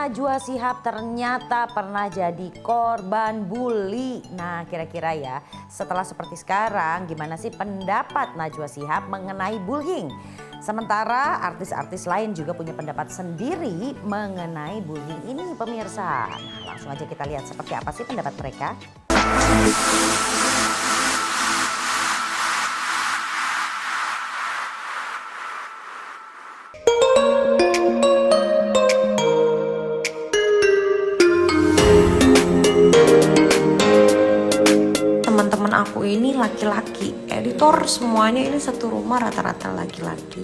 Najwa Shihab ternyata pernah jadi korban bully. Nah, kira-kira ya, setelah seperti sekarang, gimana sih pendapat Najwa Shihab mengenai bullying? Sementara artis-artis lain juga punya pendapat sendiri mengenai bullying ini, pemirsa. Nah, langsung aja kita lihat seperti apa sih pendapat mereka. Teman-teman aku ini laki-laki, editor semuanya ini satu rumah rata-rata laki-laki.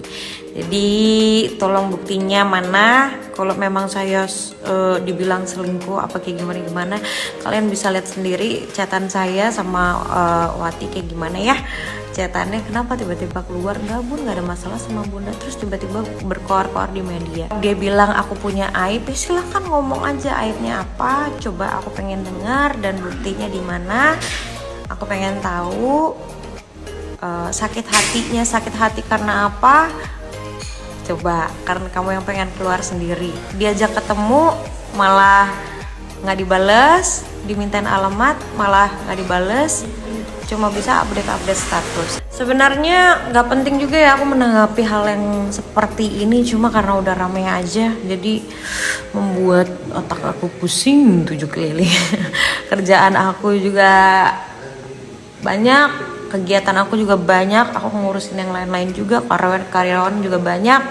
Jadi tolong buktinya mana, kalau memang saya dibilang selingkuh apa kayak gimana, kalian bisa lihat sendiri chatan saya sama Wati kayak gimana ya. Chatannya kenapa tiba-tiba keluar, enggak bun, nggak ada masalah sama bunda, terus tiba-tiba berkoar-koar di media. Dia bilang aku punya aib, ya silahkan ngomong aja aibnya apa, coba aku pengen dengar dan buktinya di mana. Aku pengen tahu sakit hati karena apa? Coba, karena kamu yang pengen keluar sendiri. Diajak ketemu malah nggak dibales, dimintain alamat malah nggak dibales, cuma bisa update status. Sebenarnya nggak penting juga ya aku menanggapi hal yang seperti ini, cuma karena udah rame aja, jadi membuat otak aku pusing 7 keliling. Kerjaan aku juga banyak, kegiatan aku juga banyak, aku ngurusin yang lain-lain juga, karyawan juga banyak,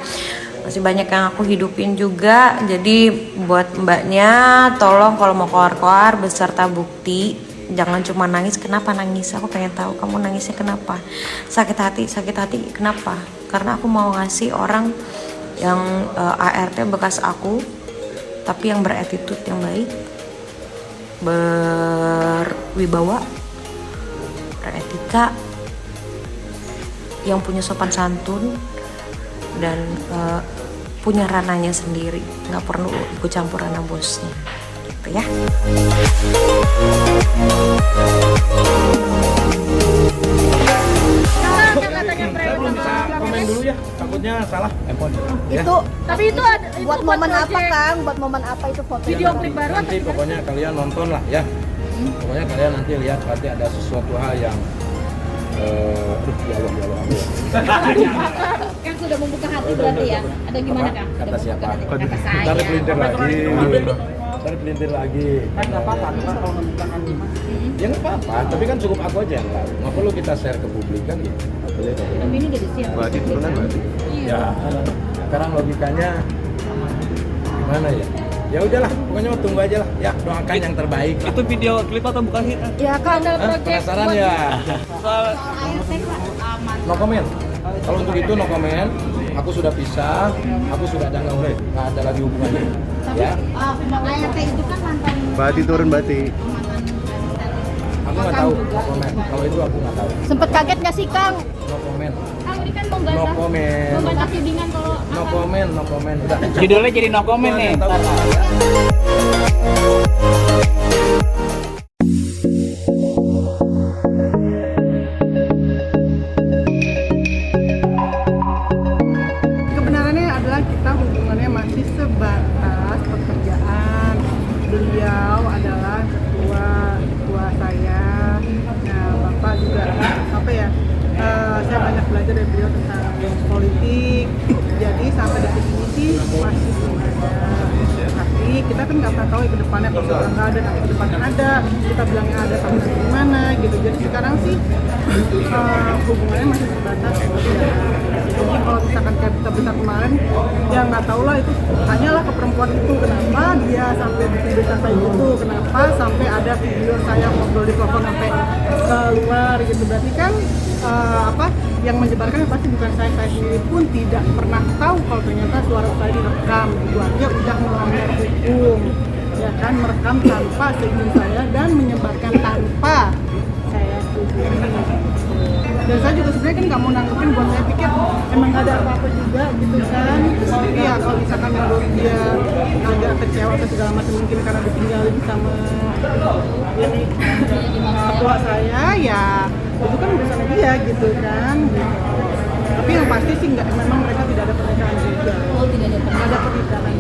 masih banyak yang aku hidupin juga. Jadi buat mbaknya tolong kalau mau koar-koar beserta bukti, jangan cuma nangis. Kenapa nangis? Aku pengen tahu kamu nangisnya kenapa. Sakit hati kenapa? Karena aku mau ngasih orang yang ART bekas aku, tapi yang beretitude, yang baik, berwibawa, beretika, yang punya sopan santun dan punya ranahnya sendiri, nggak perlu ikut campur ranah bosnya, gitu ya. Saya belum bisa komen dulu ya, takutnya salah handphone. Itu tapi itu ada itu buat momen apa Kang? Buat momen apa itu foto? video klip baru atau Nanti pokoknya kalian nonton lah ya. Pokoknya kalian nanti lihat pasti ada sesuatu hal yang ya Allah. yang sudah membuka hati berarti ya? Ada gimana Kang? Kata siapa? Kata saya. Tarik pelintir lagi. Nggak apa-apa kalau membukakan Ya nggak apa-apa, tapi kan cukup aku aja yang tahu. Nggak perlu kita share ke publik kan gitu. Tapi ini udah disiap. Berarti turunan berarti. Ya, sekarang logikanya gimana ya? Ya udahlah, pokoknya tunggu aja lah. Ya, doakan yang terbaik. itu video klip atau bukan hit? Ya Kang, Ada project Penasaran buat ya? Soal No comment. Kalau untuk itu no comment. Aku sudah pisah, aku sudah ada nggak ada lagi hubungannya. Ya. ART itu kan mantan Bati turun Bati. Aku nggak tahu no comment. Kalau itu aku nggak tahu. sempet kaget nggak sih Kang? No comment. Kang ini kan No comment. membantah tudingan kalau No comment. Udah. judulnya jadi no comment nih. Tahu. Kebenarannya adalah kita hubungannya masih sebatas pekerjaan. Beliau adalah ketua saya. Nah, Bapak juga apa ya? Saya banyak belajar dari beliau tentang politik. Jadi sampai detik ini sih masih belum ada. Tapi kita kan nggak pernah tahu ya ke depannya, kalau sekarang nggak ada, nanti ke depannya ada. Kita bilangnya ada tapi gimana gitu. Jadi sekarang sih hubungannya masih sebatas pekerjaan. Jadi kalau misalkan kayak berita kemarin, ya nggak tahu lah itu tanyalah ke perempuan itu kenapa dia sampai bikin berita kayak gitu, kenapa sampai ada video saya ngobrol di telepon sampai keluar gitu. Berarti kan yang menyebarkan pasti bukan saya sendiri pun tidak pernah tahu kalau ternyata suara saya direkam. Itu artinya udah melanggar hukum, ya kan, merekam tanpa seizin saya dan menyebarkan tanpa saya setujui. Dan saya juga sebenarnya kan nggak mau nanggepin, buat saya pikir emang nggak ada apa-apa juga gitu kan. Iya, kalau misalkan menurut dia agak kecewa atau segala macam mungkin karena ditinggalin sama ini tua saya, ya itu kan urusan dia gitu kan gitu. Tapi yang pasti sih memang mereka tidak ada pernikahan juga. Oh, tidak ada Nggak ada pernikahan.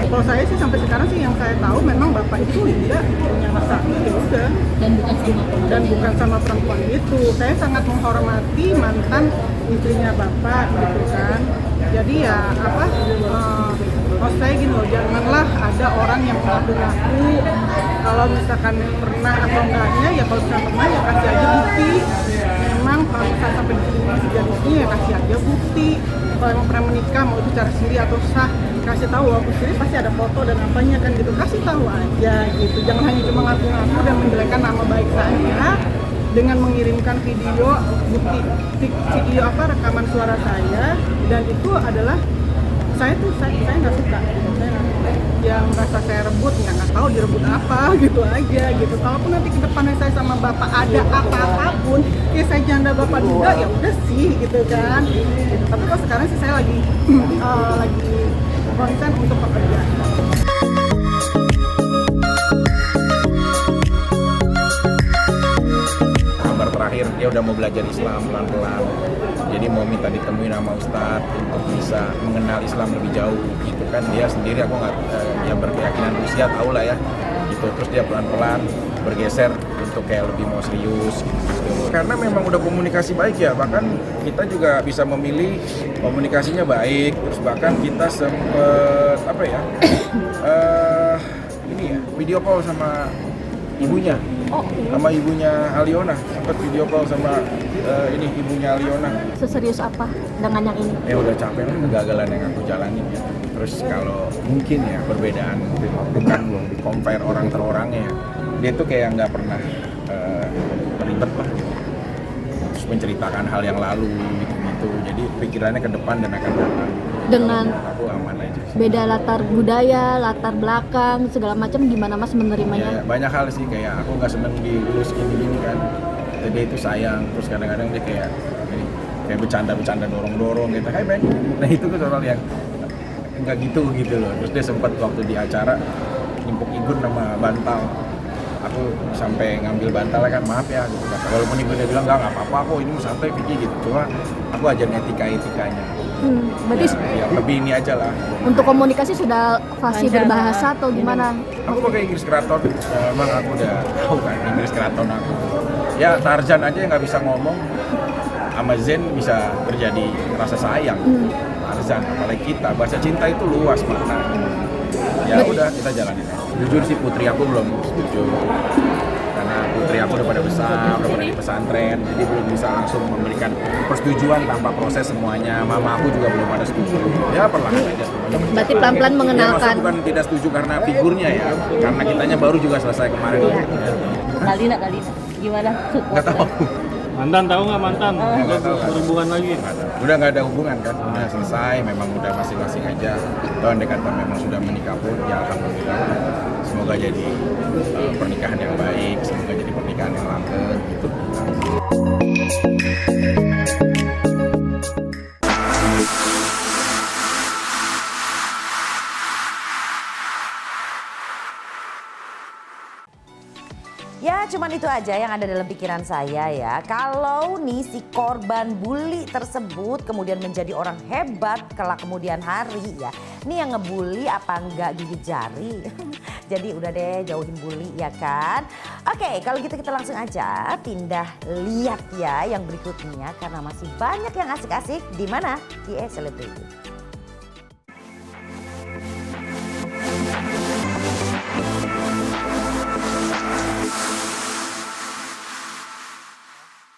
Kalau saya sih sampai sekarang sih yang saya tahu memang bapak itu tidak punya rasa, ya udah. Dan bukan sama perempuan itu. Saya sangat menghormati mantan istrinya bapak gitu kan. Jadi ya maksud saya gini loh, janganlah ada orang yang mengaku-ngaku kalau misalkan pernah atau enggaknya, ya kalau misalkan pernah ya kasih aja bukti. Memang kalau misalkan sampai masih jadinya ya kasih aja bukti. Kalau emang pernah menikah, mau itu cara siri atau sah, kasih tahu. Walaupun siri pasti ada foto dan apanya kan gitu, kasih tahu aja gitu. Jangan hanya cuma ngaku-ngaku dan menjelekkan nama baik saya dengan mengirimkan video bukti video rekaman suara saya, dan itu adalah saya nggak suka gitu. Yang merasa saya rebut nggak tahu direbut apa gitu aja gitu. Kalaupun nanti ke depannya saya sama bapak ada apa-apapun, ya saya janda bapak juga, ya udah sih gitu kan gitu. Tapi kalau sekarang sih saya lagi konsen untuk pekerjaan. Terakhir dia udah mau belajar Islam pelan-pelan, jadi mau minta ditemuin sama Ustadz untuk bisa mengenal Islam lebih jauh gitu kan. Dia sendiri, aku nggak yang berkeyakinan usia tahu lah ya gitu. Terus dia pelan-pelan bergeser untuk kayak lebih mau serius gitu. Karena memang udah komunikasi baik ya, bahkan kita juga bisa memilih komunikasinya baik. Terus bahkan kita sempet ini ya video call sama ibunya. Sama ibunya Aliona, sempat video call sama ibunya Aliona. Seserius apa dengan yang ini? Ya udah capek lah kegagalan yang aku jalanin ya. Terus kalau mungkin ya perbedaan bukan loh di compare orang per orangnya ya. Dia tuh kayak nggak pernah terlibat lah gitu. Terus menceritakan hal yang lalu gitu. Jadi pikirannya ke depan dan akan datang. Dengan aku aman aja sih. beda latar budaya, latar belakang, segala macam, gimana Mas menerimanya? Ya, banyak hal sih, kayak aku nggak seneng diurus gini-gini kan. Dia itu sayang, terus kadang-kadang dia kayak bercanda-bercanda dorong-dorong gitu. Hai Ben, nah itu tuh soal yang nggak gitu loh. Terus dia sempat waktu di acara nimpuk Igun sama bantal. Aku sampai ngambil bantalnya kan, maaf ya gitu. Walaupun Igun dia bilang nggak apa-apa kok, ini santai Vicky gitu. Cuma aku ajarin etikanya. Berarti ya lebih ini aja lah. untuk komunikasi sudah fasih berbahasa atau gimana? Aku pakai Inggris Keraton, emang aku udah tahu kan Inggris Keraton aku. Ya Tarzan aja yang nggak bisa ngomong, sama Zen bisa terjadi rasa sayang. Tarzan, apalagi kita, bahasa cinta itu luas maknanya. Ya udah kita jalanin. Jujur sih putri aku belum setuju, karena putri aku udah pada besar, udah pada di pesantren, jadi belum bisa langsung memberikan persetujuan tanpa proses semuanya. Mama aku juga belum ada setuju. Ya perlahan aja. Berarti pelan-pelan Ya, mengenalkan. maksud bukan tidak setuju karena figurnya ya, karena kitanya baru juga selesai kemarin. Kalina, gimana? Nggak tahu. Mantan tahu nggak mantan? Nggak tahu. Berhubungan lagi. Udah nggak ada hubungan kan, udah selesai, memang udah masing-masing aja. Kalau andai kata memang sudah menikah pun, ya alhamdulillah. Semoga jadi pernikahan yang baik, semoga jadi pernikahan yang langgeng gitu. Ya cuman itu aja yang ada dalam pikiran saya ya. Kalau nih si korban bully tersebut kemudian menjadi orang hebat kelak kemudian hari ya. Nih yang ngebully apa enggak gigit jari. Jadi udah deh jauhin bully ya kan. Oke kalau gitu kita langsung aja pindah lihat ya yang berikutnya. Karena masih banyak yang asik-asik di mana? Di Celebrity.